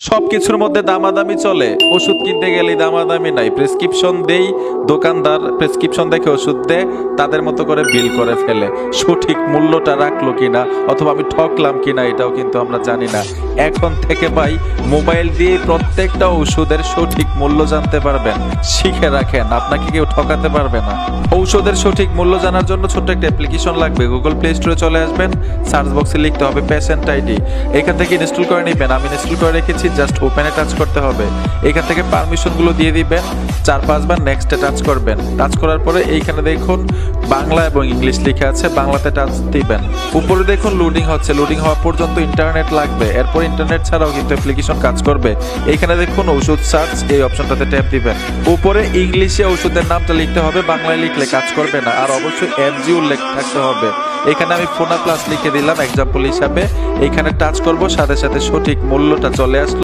সবকিছুর মধ্যে দামাদামি চলে। ওষুধ কিনতে গেলে দামাদামি নাই, প্রেসক্রিপশন দেই, দোকানদার প্রেসক্রিপশন দেখে ওষুধ দেয়, তাদের মতো করে বিল করে ফেলে। সঠিক মূল্যটা রাখলো কিনা অথবা আমি ঠকলাম কিনা এটাও কিন্তু আমরা জানি না। এখন থেকে ভাই মোবাইল দিয়ে প্রত্যেকটা ওষুধের সঠিক মূল্য জানতে পারবেন। শিখে রাখেন, আপনাকে কেউ ঠকাতে পারবে না। ঔষধের সঠিক মূল্য জানার জন্য ছোট্ট একটা অ্যাপ্লিকেশন লাগবে। গুগল প্লে স্টোরে চলে আসবেন, সার্চ বক্সে লিখতে হবে পেশেন্ট আইডি। এখান থেকে ইনস্টল করে নেবেন, আমি ইনস্টল করে রেখেছি, জাস্ট ওপেনে টাচ করতে হবে। এখান থেকে পারমিশনগুলো দিয়ে দিবেন, 4-5 বার নেক্সটে টাচ করবেন। টাচ করার পরে এইখানে দেখুন বাংলা এবং ইংলিশ লেখা আছে, বাংলাতে টাচ দিবেন। উপরে দেখুন লোডিং হচ্ছে, লোডিং হওয়া পর্যন্ত ইন্টারনেট লাগবে। এরপর ইন্টারনেট ছাড়াও কিন্তু অ্যাপ্লিকেশন কাজ করবে। এইখানে দেখুন ওষুধ সার্চ, এই অপশনটাতে ট্যাপ দিবেন। উপরে ইংলিশে ওষুধের নামটা লিখতে হবে, বাংলায় লিখলে কাজ করবে না। আর অবশ্যই এমজি উল্লেখ থাকতে হবে। এখানে আমি ফোনা প্লাস লিখে দিলাম এক্সাম্পল হিসাবে। এইখানে টাচ করব, সাথে সাথে সঠিক মূল্যটা চলে আসলো।